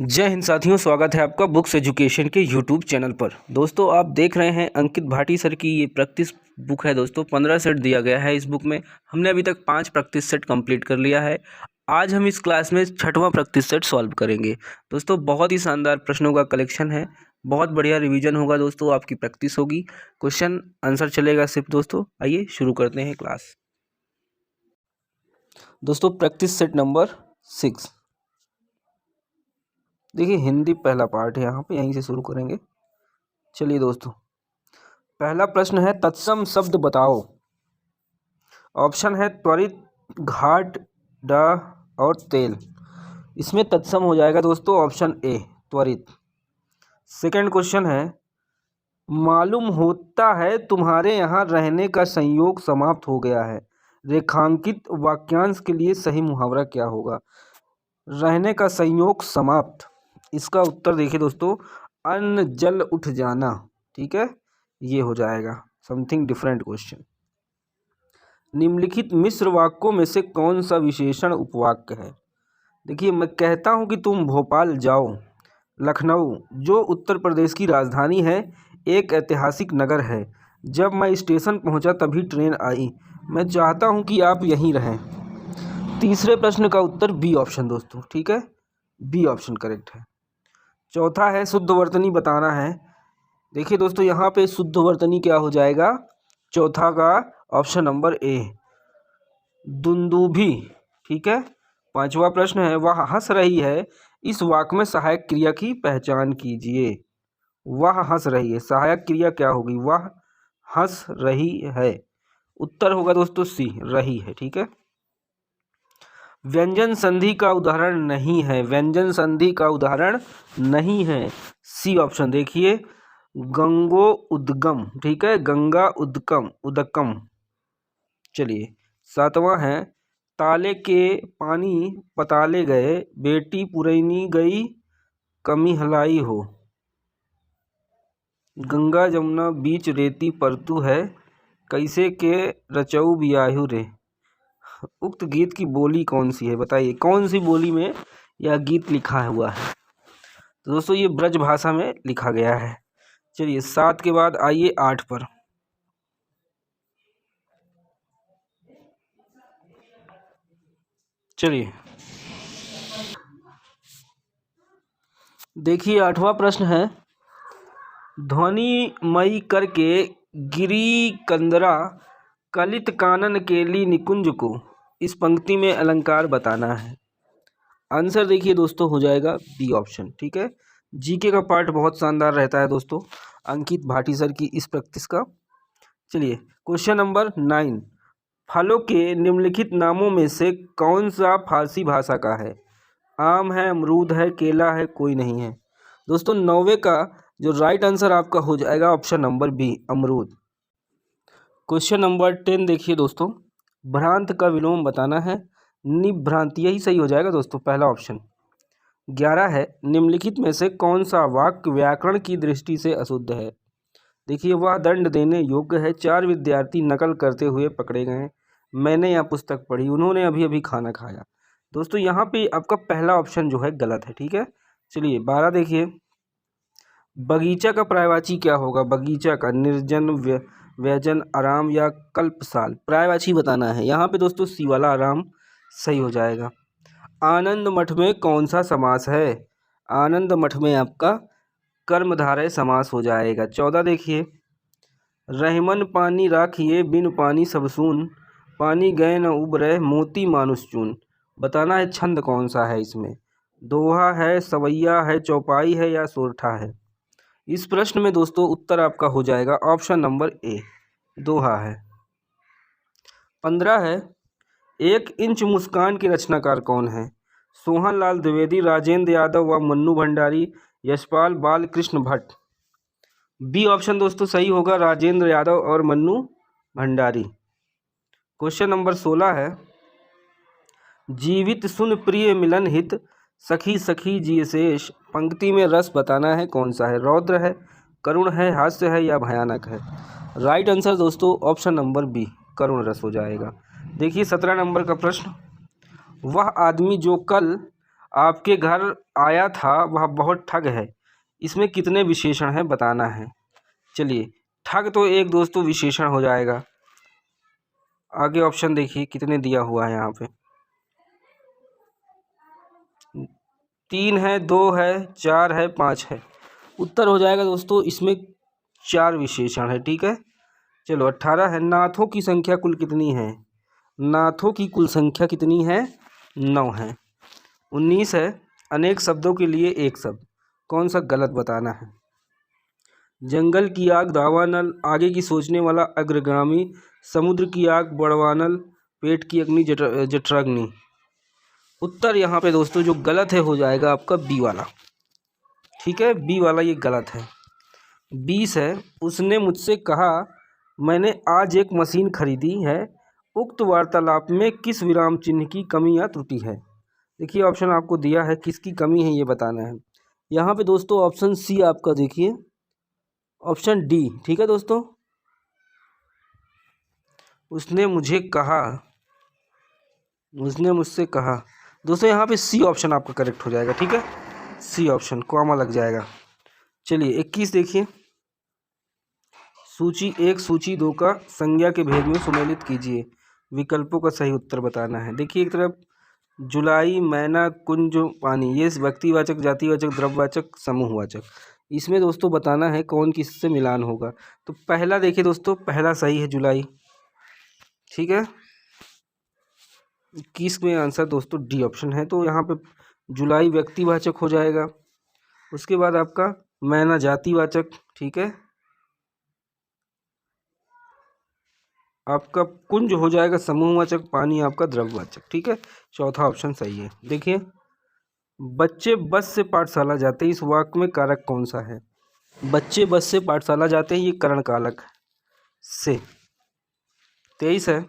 जय हिंद साथियों, स्वागत है आपका बुक्स एजुकेशन के यूट्यूब चैनल पर। दोस्तों आप देख रहे हैं अंकित भाटी सर की ये प्रैक्टिस बुक है। दोस्तों 15 सेट दिया गया है इस बुक में। हमने अभी तक 5 प्रैक्टिस सेट कंप्लीट कर लिया है। आज हम इस क्लास में 6वां प्रैक्टिस सेट सॉल्व करेंगे। दोस्तों बहुत ही शानदार प्रश्नों का कलेक्शन है, बहुत बढ़िया रिविजन होगा दोस्तों, आपकी प्रैक्टिस होगी, क्वेश्चन आंसर चलेगा सिर्फ। दोस्तों आइए शुरू करते हैं क्लास। दोस्तों प्रैक्टिस सेट नंबर 6, देखिए हिंदी पहला पार्ट है, यहाँ पे यहीं से शुरू करेंगे। चलिए दोस्तों, पहला प्रश्न है तत्सम शब्द बताओ। ऑप्शन है त्वरित, घाट, ड और तेल। इसमें तत्सम हो जाएगा दोस्तों ऑप्शन ए त्वरित। सेकंड क्वेश्चन है मालूम होता है तुम्हारे यहाँ रहने का संयोग समाप्त हो गया है। रेखांकित वाक्यांश के लिए सही मुहावरा क्या होगा? रहने का संयोग समाप्त, इसका उत्तर देखिए दोस्तों अन्न जल उठ जाना। ठीक है, ये हो जाएगा समथिंग डिफरेंट क्वेश्चन। निम्नलिखित मिश्र वाक्यों में से कौन सा विशेषण उपवाक्य है? देखिए मैं कहता हूँ कि तुम भोपाल जाओ। लखनऊ जो उत्तर प्रदेश की राजधानी है, एक ऐतिहासिक नगर है। जब मैं स्टेशन पहुँचा तभी ट्रेन आई। मैं चाहता हूँ कि आप यहीं रहें। तीसरे प्रश्न का उत्तर बी ऑप्शन दोस्तों। ठीक है, बी ऑप्शन करेक्ट है। चौथा है शुद्ध वर्तनी बताना है। देखिए दोस्तों यहाँ पे शुद्ध वर्तनी क्या हो जाएगा? चौथा का ऑप्शन नंबर ए दुंदुभी। ठीक है। पांचवा प्रश्न है वह हंस रही है, इस वाक्य में सहायक क्रिया की पहचान कीजिए। वह हंस रही है, सहायक क्रिया क्या होगी? वह हंस रही है। उत्तर होगा दोस्तों सी रही है। ठीक है। व्यंजन संधि का उदाहरण नहीं है, व्यंजन संधि का उदाहरण नहीं है। सी ऑप्शन देखिए गंगो उद्गम। ठीक है, गंगा उद्गम उदकम। चलिए सातवां है ताले के पानी पताले गए, बेटी पुरैनी गई कमी हलाई हो। गंगा जमुना बीच रेती परतु है, कैसे के रचऊ बियाहु रे। उक्त गीत की बोली कौन सी है? बताइए कौन सी बोली में यह गीत लिखा हुआ है? तो दोस्तों ये ब्रज भाषा में लिखा गया है। चलिए 7 के बाद आइए 8 पर। चलिए देखिए 8वां प्रश्न है ध्वनि मई करके गिरी कंदरा कलित कानन केली निकुंज को। इस पंक्ति में अलंकार बताना है। आंसर देखिए दोस्तों हो जाएगा बी ऑप्शन। ठीक है, जीके का पार्ट बहुत शानदार रहता है दोस्तों अंकित भाटी सर की इस प्रैक्टिस का। चलिए क्वेश्चन नंबर 9, फलों के निम्नलिखित नामों में से कौन सा फारसी भाषा का है? आम है, अमरूद है, केला है, कोई नहीं है। दोस्तों 9वें का जो राइट आंसर आपका हो जाएगा ऑप्शन नंबर बी अमरूद। क्वेश्चन नंबर 10 देखिए दोस्तों भ्रांत का विलोम बताना है। निभ्रांति, यही सही हो जाएगा दोस्तों पहला ऑप्शन। 11 है निम्नलिखित में से कौन सा वाक्य व्याकरण की दृष्टि से अशुद्ध है? देखिए वह दंड देने योग्य है, 4 विद्यार्थी नकल करते हुए पकड़े गए, मैंने यह पुस्तक पढ़ी, उन्होंने अभी अभी खाना खाया। दोस्तों यहाँ पे आपका पहला ऑप्शन जो है गलत है। ठीक है। चलिए 12 देखिए बगीचा का पर्यायवाची क्या होगा? बगीचा का निर्जन, व्यजन, आराम या कल्पसाल। पर्यायवाची बताना है। यहाँ पे दोस्तों सी वाला आराम सही हो जाएगा। आनंद मठ में कौन सा समास है? आनंद मठ में आपका कर्मधारय समास हो जाएगा। 14 देखिए रहमन पानी राखिए बिन पानी सब सून, पानी गए न उबरे मोती मानुष चून। बताना है छंद कौन सा है इसमें? दोहा है, सवैया है, चौपाई है या सोरठा है? इस प्रश्न में दोस्तों उत्तर आपका हो जाएगा ऑप्शन नंबर ए दोहा है। 15 है 1 इंच मुस्कान के रचनाकार कौन है? सोहनलाल द्विवेदी, राजेंद्र यादव व मन्नू भंडारी, यशपाल बालकृष्ण भट्ट। बी ऑप्शन दोस्तों सही होगा, राजेंद्र यादव और मन्नू भंडारी। क्वेश्चन नंबर 16 है जीवित सुन प्रिय मिलन हित, सखी सखी जिय शेष। पंक्ति में रस बताना है कौन सा है? रौद्र है, करुण है, हास्य है या भयानक है? राइट आंसर दोस्तों ऑप्शन नंबर बी करुण रस हो जाएगा। देखिए 17 नंबर का प्रश्न वह आदमी जो कल आपके घर आया था वह बहुत ठग है, इसमें कितने विशेषण हैं बताना है। चलिए, ठग तो एक दोस्तों विशेषण हो जाएगा। आगे ऑप्शन देखिए कितने दिया हुआ है यहाँ पे, 3 है, 2 है, 4 है, 5 है। उत्तर हो जाएगा दोस्तों इसमें 4 विशेषण है। ठीक है, चलो 18 है। नाथों की संख्या कुल कितनी है? नाथों की कुल संख्या कितनी है? 9 है। 19 है। अनेक शब्दों के लिए एक शब्द, कौन सा गलत बताना है। जंगल की आग दावानल, आगे की सोचने वाला अग्रगामी, समुद्र की आग बड़वानल, पेट की अग्नि जठराग्नि। उत्तर यहाँ पे दोस्तों जो गलत है हो जाएगा आपका बी वाला। ठीक है, बी वाला ये गलत है। 20 है। उसने मुझसे कहा मैंने आज एक मशीन खरीदी है, उक्त वार्तालाप में किस विराम चिन्ह की कमी या त्रुटि है। देखिए ऑप्शन आपको दिया है, किसकी कमी है ये बताना है। यहाँ पे दोस्तों ऑप्शन सी आपका देखिए, ऑप्शन डी। ठीक है दोस्तों, उसने मुझे कहा, उसने मुझसे कहा। दोस्तों यहाँ पे सी ऑप्शन आपका करेक्ट हो जाएगा। ठीक है, सी ऑप्शन, कॉमा लग जाएगा। चलिए 21 देखिए, सूची 1 सूची 2 का संज्ञा के भेद में सुमेलित कीजिए, विकल्पों का सही उत्तर बताना है। देखिए एक तरफ जुलाई, मैना, कुंज, पानी, ये व्यक्तिवाचक, जातिवाचक, द्रव्यवाचक, समूहवाचक। इसमें दोस्तों बताना है कौन किससे मिलान होगा। तो पहला देखिए दोस्तों, पहला सही है जुलाई। ठीक है, 21 में आंसर दोस्तों डी ऑप्शन है। तो यहाँ पे जुलाई व्यक्तिवाचक हो जाएगा। उसके बाद आपका मैना जातिवाचक। ठीक है, आपका कुंज हो जाएगा समूहवाचक, पानी आपका द्रव्यवाचक। ठीक है, चौथा ऑप्शन सही है। देखिए, बच्चे बस से पाठशाला जाते हैं, इस वाक्य में कारक कौन सा है। बच्चे बस से पाठशाला जाते हैं, ये करण कारक से। 23 है।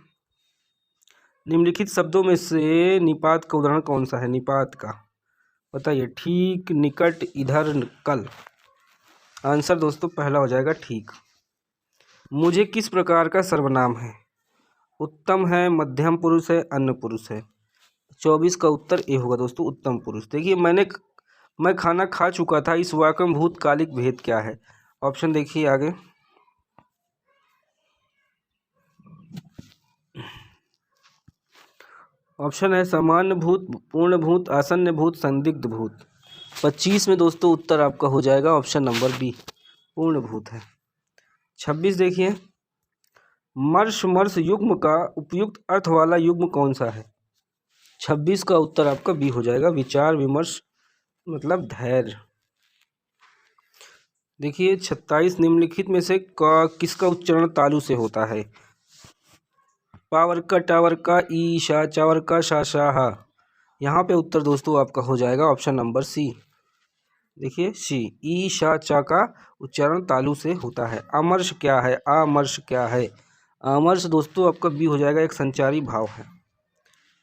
निम्नलिखित शब्दों में से निपात का उदाहरण कौन सा है। निपात का बताइए। ठीक, निकट, इधर, कल। आंसर दोस्तों पहला हो जाएगा ठीक। मुझे किस प्रकार का सर्वनाम है। उत्तम है, मध्यम पुरुष है, अन्य पुरुष है। 24 का उत्तर ए होगा दोस्तों, उत्तम पुरुष। देखिए मैं खाना खा चुका था, इस वाक्य में भूतकालिक भेद क्या है। ऑप्शन देखिए आगे, ऑप्शन है सामान्य भूत, पूर्ण भूत, आसन्न भूत, संदिग्ध भूत। 25 में दोस्तों उत्तर आपका हो जाएगा ऑप्शन नंबर बी, पूर्ण भूत है। 26 देखिए, मर्श मर्श युग्म का उपयुक्त अर्थ वाला युग्म कौन सा है। 26 का उत्तर आपका बी हो जाएगा, विचार विमर्श मतलब धैर्य। देखिए 27, निम्नलिखित में से किसका उच्चारण तालु से होता है। पावर का, टावर का, ईशा, चावर का, शाह। यहाँ पे उत्तर दोस्तों आपका हो जाएगा ऑप्शन नंबर सी। देखिए सी, ईशा चा का उच्चारण तालु से होता है। अमर्ष क्या है, आमर्ष क्या है। अमर्ष दोस्तों आपका बी हो जाएगा, एक संचारी भाव है।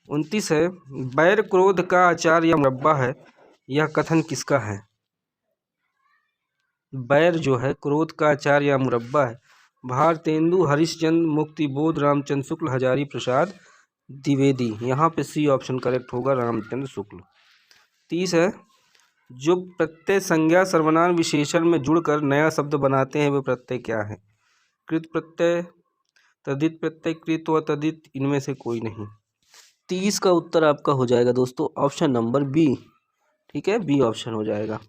29 है, बैर क्रोध का आचार या मुरब्बा है, यह कथन किसका है। बैर जो है क्रोध का आचार या मुरब्बा है। भारतेंदु हरिश्चंद्र, मुक्तिबोध, रामचंद्र शुक्ल, हजारी प्रसाद द्विवेदी। यहाँ पे सी ऑप्शन करेक्ट होगा, रामचंद्र शुक्ल। 30 है, जो प्रत्यय संज्ञा सर्वनाम विशेषण में जुड़कर नया शब्द बनाते हैं वे प्रत्यय क्या है। कृत प्रत्यय, तद्धित प्रत्यय, कृत व तद्धित, इनमें से कोई नहीं। 30 का उत्तर आपका हो जाएगा दोस्तों ऑप्शन नंबर बी। ठीक है, बी ऑप्शन हो जाएगा।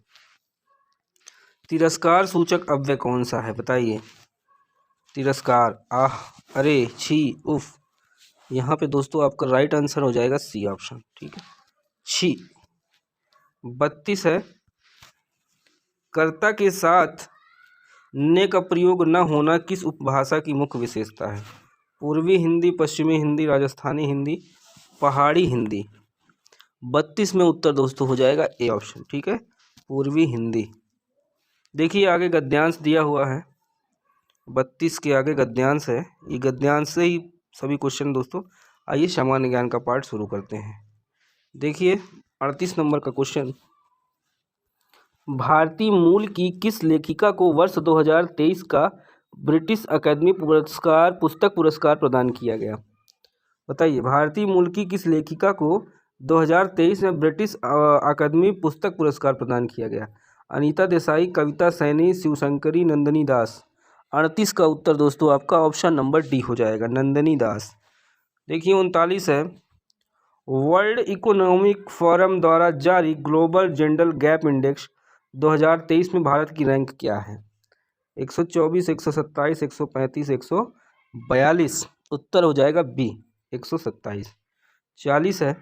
तिरस्कार सूचक अव्यय कौन सा है बताइए। तिरस्कार, आह, अरे, छी, उफ। यहाँ पे दोस्तों आपका राइट आंसर हो जाएगा सी ऑप्शन। ठीक है, छी। 32 है, कर्ता के साथ ने का प्रयोग न होना किस उपभाषा की मुख्य विशेषता है। पूर्वी हिंदी, पश्चिमी हिंदी, राजस्थानी हिंदी, पहाड़ी हिंदी। 32 में उत्तर दोस्तों हो जाएगा ए ऑप्शन। ठीक है, पूर्वी हिंदी। देखिए आगे गद्यांश दिया हुआ है, 32 के आगे गद्यांश है। ये गद्यांश से ही सभी क्वेश्चन दोस्तों। आइए सामान्य ज्ञान का पार्ट शुरू करते हैं। देखिए 38 नंबर का क्वेश्चन, भारतीय मूल की किस लेखिका को वर्ष 2023 का ब्रिटिश अकादमी पुरस्कार पुस्तक पुरस्कार प्रदान किया गया। बताइए, भारतीय मूल की किस लेखिका को 2023 में ब्रिटिश अकादमी पुस्तक पुरस्कार प्रदान किया गया। अनीता देसाई, कविता सैनी, शिवशंकरी, नंदिनी दास। 38 का उत्तर दोस्तों आपका ऑप्शन नंबर डी हो जाएगा, नंदिनी दास। देखिए 39 है, वर्ल्ड इकोनॉमिक फोरम द्वारा जारी ग्लोबल जेंडर गैप इंडेक्स 2023 में भारत की रैंक क्या है? 124, 127, 135, 142। उत्तर हो जाएगा बी, 127। 40 है,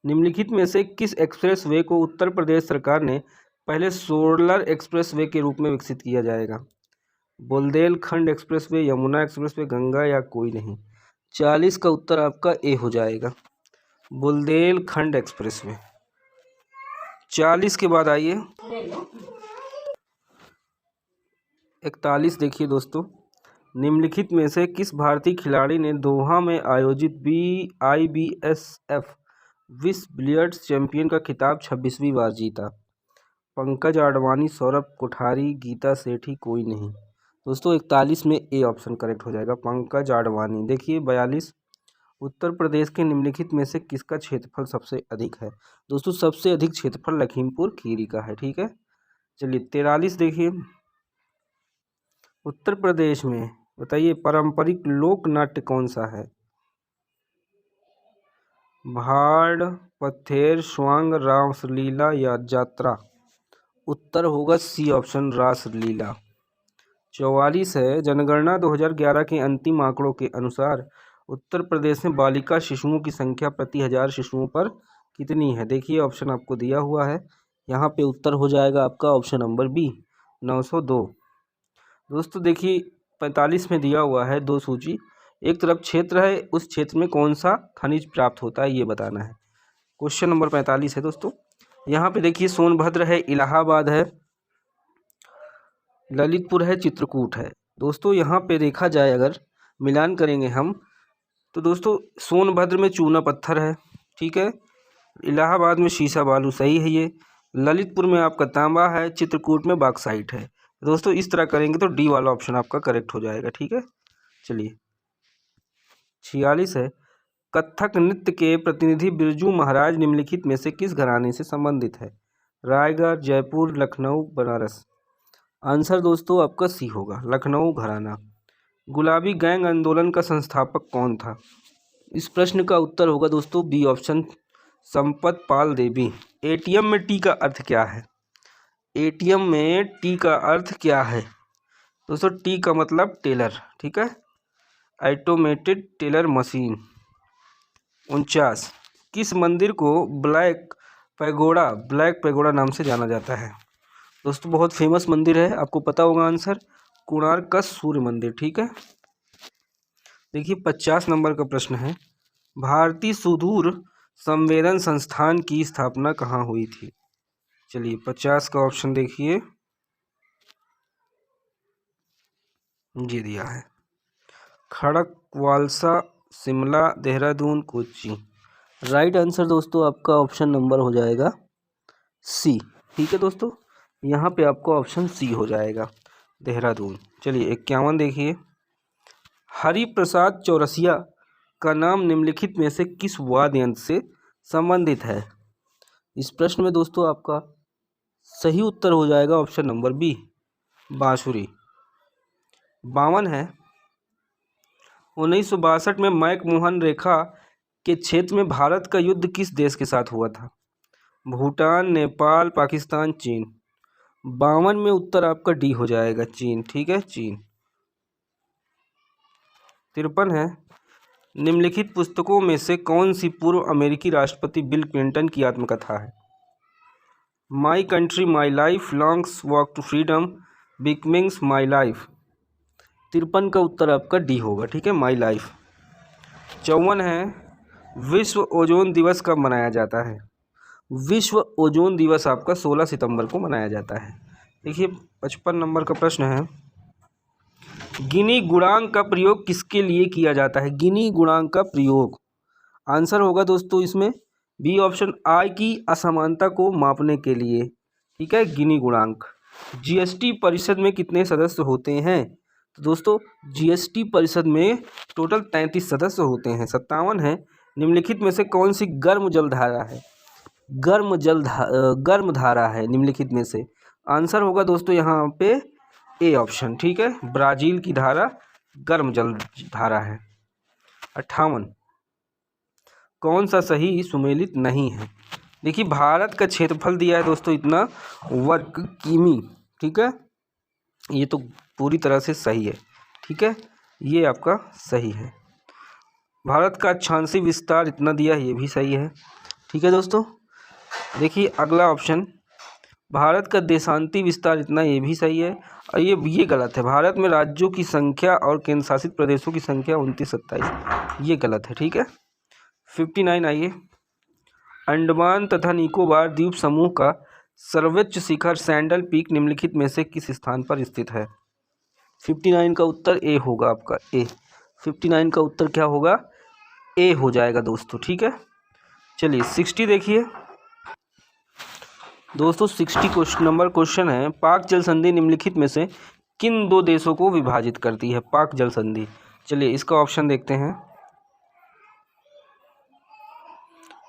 निम्नलिखित में से किस एक्सप्रेसवे को उत्तर प्रदेश सरकार ने पहले सोलर एक्सप्रेसवे के रूप में विकसित किया जाएगा? बुंदेलखंड एक्सप्रेसवे, यमुना एक्सप्रेसवे, गंगा या कोई नहीं। 40 का उत्तर आपका ए हो जाएगा, बुंदेलखंड एक्सप्रेसवे। 40 के बाद आइए 41। देखिए दोस्तों, निम्नलिखित में से किस भारतीय खिलाड़ी ने दोहा में आयोजित IBSF विश्व बिलियर्ड्स चैंपियन का खिताब 26वीं बार जीता? पंकज आडवाणी, सौरभ कोठारी, गीता सेठी, कोई नहीं। दोस्तों 41 में ए ऑप्शन करेक्ट हो जाएगा, पंकज आडवाणी। देखिए 42, उत्तर प्रदेश के निम्नलिखित में से किसका क्षेत्रफल सबसे अधिक है? दोस्तों सबसे अधिक क्षेत्रफल लखीमपुर खीरी का है, ठीक है। चलिए 43 देखिए, उत्तर प्रदेश में बताइए पारंपरिक लोक नाट्य कौन सा है? भाड़, पथेर, स्वांग, रासलीला या जात्रा? उत्तर होगा सी ऑप्शन, रासलीला। 44 है, जनगणना 2011 के अंतिम आंकड़ों के अनुसार उत्तर प्रदेश में बालिका शिशुओं की संख्या प्रति 1000 शिशुओं पर कितनी है? देखिए ऑप्शन आपको दिया हुआ है, यहाँ पे उत्तर हो जाएगा आपका ऑप्शन नंबर बी, 902। दोस्तों देखिए 45 में दिया हुआ है दो सूची, एक तरफ क्षेत्र है, उस क्षेत्र में कौन सा खनिज प्राप्त होता है ये बताना है। क्वेश्चन नंबर 45 है दोस्तों, यहाँ पे देखिए सोनभद्र है, इलाहाबाद है, ललितपुर है, चित्रकूट है। दोस्तों यहाँ पे देखा जाए अगर मिलान करेंगे हम तो दोस्तों सोनभद्र में चूना पत्थर है, ठीक है, इलाहाबाद में शीशा बालू, सही है ये, ललितपुर में आपका तांबा है, चित्रकूट में बॉक्साइट है। दोस्तों इस तरह करेंगे तो डी वाला ऑप्शन आपका करेक्ट हो जाएगा, ठीक है। चलिए 46 है, कथक नृत्य के प्रतिनिधि बिरजू महाराज निम्नलिखित में से किस घराने से संबंधित है? रायगढ़, जयपुर, लखनऊ, बनारस। आंसर दोस्तों आपका सी होगा, लखनऊ घराना। गुलाबी गैंग आंदोलन का संस्थापक कौन था? इस प्रश्न का उत्तर होगा दोस्तों बी ऑप्शन, संपत पाल देवी। एटीएम में टी का अर्थ क्या है? एटीएम में टी का अर्थ क्या है दोस्तों? टी का मतलब टेलर, ठीक है, ऑटोमेटेड टेलर मशीन। 49, किस मंदिर को ब्लैक पैगोडा नाम से जाना जाता है? दोस्तों बहुत फेमस मंदिर है, आपको पता होगा आंसर, कोणार्क का सूर्य मंदिर, ठीक है। देखिए 50 नंबर का प्रश्न है, भारतीय सुदूर संवेदन संस्थान की स्थापना कहाँ हुई थी? चलिए 50 का ऑप्शन देखिए, ये दिया है, खड़कवालसा, शिमला, देहरादून, कोच्चि। राइट आंसर दोस्तों आपका ऑप्शन नंबर हो जाएगा सी, ठीक है दोस्तों, यहाँ पे आपका ऑप्शन सी हो जाएगा, देहरादून। चलिए 51 देखिए, हरिप्रसाद चौरसिया का नाम निम्नलिखित में से किस वाद्य यंत्र से संबंधित है? इस प्रश्न में दोस्तों आपका सही उत्तर हो जाएगा ऑप्शन नंबर बी, बांसुरी। 52 है, 1962 में मैकमोहन रेखा के क्षेत्र में भारत का युद्ध किस देश के साथ हुआ था? भूटान, नेपाल, पाकिस्तान, चीन। 52 में उत्तर आपका डी हो जाएगा, चीन, ठीक है, चीन। 53 है, निम्नलिखित पुस्तकों में से कौन सी पूर्व अमेरिकी राष्ट्रपति बिल क्लिंटन की आत्मकथा है? My country my life, longs walk to freedom, becomings my life. 53 का उत्तर आपका डी होगा, ठीक है, माई लाइफ। 54 है, विश्व ओजोन दिवस कब मनाया जाता है? विश्व ओजोन दिवस आपका 16 सितंबर को मनाया जाता है। देखिए 55 नंबर का प्रश्न है, गिनी गुणांक का प्रयोग किसके लिए किया जाता है? गिनी गुणांक का प्रयोग, आंसर होगा दोस्तों इसमें बी ऑप्शन, आय की असमानता को मापने के लिए, ठीक है, गिनी गुणांक। जीएसटी परिषद में कितने सदस्य होते हैं? तो दोस्तों जीएसटी परिषद में टोटल 33 सदस्य होते हैं। 57 है, निम्नलिखित में से कौन सी गर्म जलधारा है? गर्म धारा है निम्नलिखित में से। आंसर होगा दोस्तों यहाँ पे ए ऑप्शन, ठीक है। ब्राजील की धारा गर्म जल धारा है। 58, कौन सा सही सुमेलित नहीं है? देखिए भारत का क्षेत्रफल दिया है दोस्तों इतना वर्ग किमी, ठीक है, ये तो पूरी तरह से सही है, ठीक है, ये आपका सही है। भारत का अक्षांशीय विस्तार इतना दिया है, ये भी सही है, ठीक है दोस्तों। देखिए अगला ऑप्शन, भारत का देशांती विस्तार इतना, ये भी सही है। और ये गलत है। भारत में राज्यों की संख्या और केंद्र शासित प्रदेशों की संख्या 29-27, ये गलत है, ठीक है। 59 आइए, अंडमान तथा निकोबार द्वीप समूह का सर्वोच्च शिखर सैंडल पीक निम्नलिखित में से किस स्थान पर स्थित है? 59 का उत्तर ए होगा आपका, ए। 59 का उत्तर क्या होगा? ए हो जाएगा दोस्तों, ठीक है। चलिए 60 देखिए दोस्तों, 60 नंबर क्वेश्चन है, पाक जल संधि निम्नलिखित में से किन दो देशों को विभाजित करती है? पाक जल संधि, चलिए इसका ऑप्शन देखते हैं।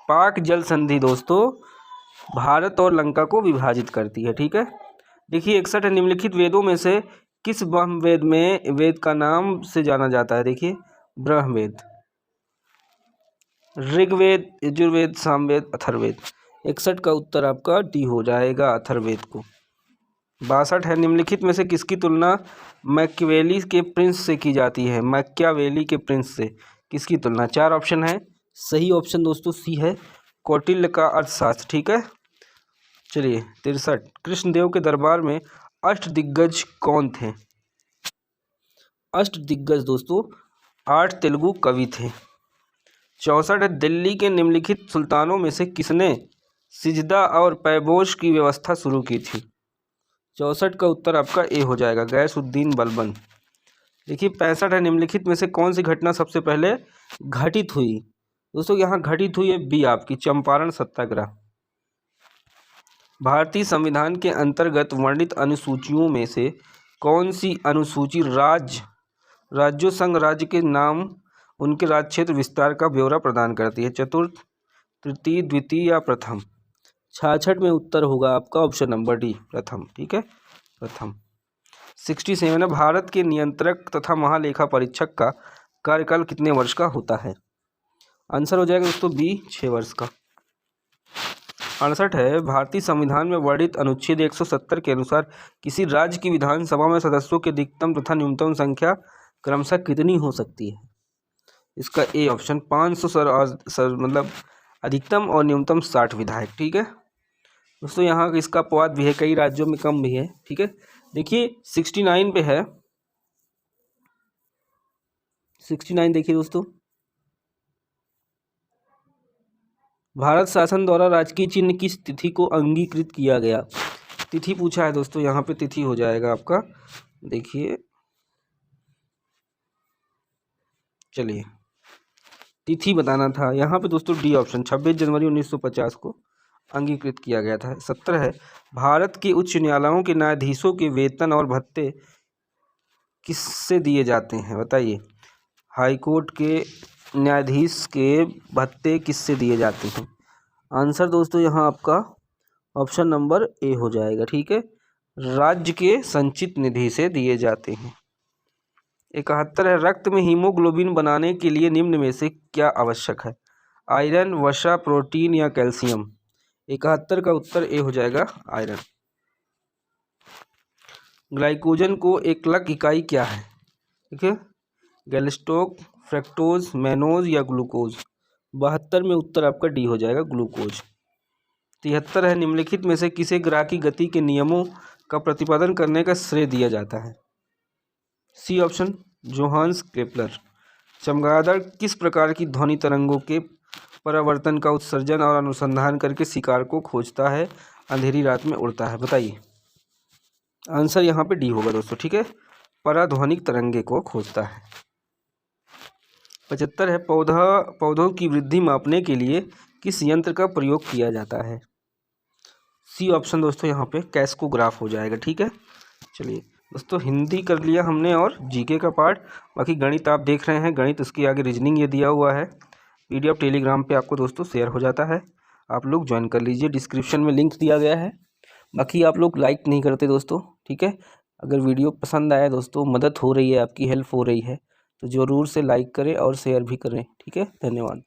पाक जल संधि दोस्तों भारत और लंका को विभाजित करती है, ठीक है। देखिए 61 है, निम्नलिखित वेदों में से किस ब्रह्मवेद में वेद का नाम से जाना जाता है? देखिए ब्रह्मवेद, ऋग्वेद, यजुर्वेद, सामवेद, अथर्ववेद। 61 का उत्तर आपका डी हो जाएगा, अथर्ववेद को। 62 है, निम्नलिखित में से किसकी तुलना मैकियावेली के प्रिंस से की जाती है? मैकियावेली के प्रिंस से किसकी तुलना? 4 ऑप्शन है, सही ऑप्शन दोस्तों सी है, कौटिल्य का अर्थशास्त्र, ठीक है। चलिए 63, कृष्णदेव के दरबार में अष्टदिग्गज कौन थे? अष्टदिग्गज दोस्तों 8 तेलुगु कवि थे। 64 है, दिल्ली के निम्नलिखित सुल्तानों में से किसने सिजदा और पैबोश की व्यवस्था शुरू की थी? 64 का उत्तर आपका ए हो जाएगा, गैसउद्दीन बलबन। देखिए 65 है, निम्नलिखित में से कौन सी घटना सबसे पहले घटित हुई? दोस्तों यहाँ घटित हुई है बी आपकी, चंपारण सत्याग्रह। भारतीय संविधान के अंतर्गत वर्णित अनुसूचियों में से कौन सी अनुसूची राज्यों संघ राज्य के नाम, उनके राज्य क्षेत्र विस्तार का ब्यौरा प्रदान करती है? चतुर्थ, तृतीय, द्वितीय या प्रथम? 66 में उत्तर होगा आपका ऑप्शन नंबर डी, प्रथम, ठीक है, प्रथम। 67 है, भारत के नियंत्रक तथा महालेखा परीक्षक का कार्यकाल कितने वर्ष का होता है? आंसर हो जाएगा दोस्तों बी, 6 वर्ष का। 68 है, भारतीय संविधान में वर्णित अनुच्छेद 170 के अनुसार किसी राज्य की विधानसभा में सदस्यों की अधिकतम तथा न्यूनतम संख्या क्रमशः कितनी हो सकती है? इसका ए ऑप्शन 500 मतलब अधिकतम और न्यूनतम 60 विधायक, ठीक है दोस्तों। यहाँ इसका अपवाद भी है, कई राज्यों में कम भी है, ठीक है। देखिए 69 पे है, 69 देखिए दोस्तों, भारत शासन द्वारा राजकीय चिन्ह किस तिथि को अंगीकृत किया गया? तिथि पूछा है दोस्तों, यहाँ पे तिथि हो जाएगा आपका, देखिए चलिए तिथि बताना था यहाँ पे दोस्तों, डी ऑप्शन 26 जनवरी 1950 को अंगीकृत किया गया था। 70 है, भारत के उच्च न्यायालयों के न्यायाधीशों के वेतन और भत्ते किससे दिए जाते हैं? बताइए, हाईकोर्ट के न्यायाधीश के भत्ते किससे दिए जाते हैं? आंसर दोस्तों यहाँ आपका ऑप्शन नंबर ए हो जाएगा, ठीक है, राज्य के संचित निधि से दिए जाते हैं। 71 है, रक्त में हीमोग्लोबिन बनाने के लिए निम्न में से क्या आवश्यक है? आयरन, वसा, प्रोटीन या कैल्शियम? 71 का उत्तर ए हो जाएगा, आयरन। ग्लाइकोजन को एकलक इकाई क्या है? ठीक है, गैल्स्टोक, फ्रक्टोज, मैनोज या ग्लूकोज? 72 में उत्तर आपका डी हो जाएगा, ग्लूकोज। 73 है, निम्नलिखित में से किसे ग्रह की गति के नियमों का प्रतिपादन करने का श्रेय दिया जाता है? C option, Johannes Kepler. चमगादड़ किस प्रकार की ध्वनि तरंगों के परावर्तन का उत्सर्जन और अनुसंधान करके शिकार को खोजता है, अंधेरी रात में उड़ता है? बताइए। आंसर यहाँ पे डी होगा दोस्तों, ठीक है, पराध्वनिक तरंगे को खोजता है। 75 है, पौधों की वृद्धि मापने के लिए किस यंत्र का प्रयोग किया जाता है? सी ऑप्शन दोस्तों यहाँ पे कैस्कोग्राफ हो जाएगा, ठीक है। चलिए दोस्तों, हिंदी कर लिया हमने और जीके का पार्ट, बाकी गणित आप देख रहे हैं, गणित उसकी आगे रीजनिंग ये दिया हुआ है, PDF टेलीग्राम पे आपको दोस्तों शेयर हो जाता है, आप लोग ज्वाइन कर लीजिए, डिस्क्रिप्शन में लिंक दिया गया है। बाकी आप लोग लाइक नहीं करते दोस्तों, ठीक है। अगर वीडियो पसंद आया दोस्तों, मदद हो रही है, आपकी हेल्प हो रही है, तो ज़रूर से लाइक करें और शेयर भी करें, ठीक है। धन्यवाद।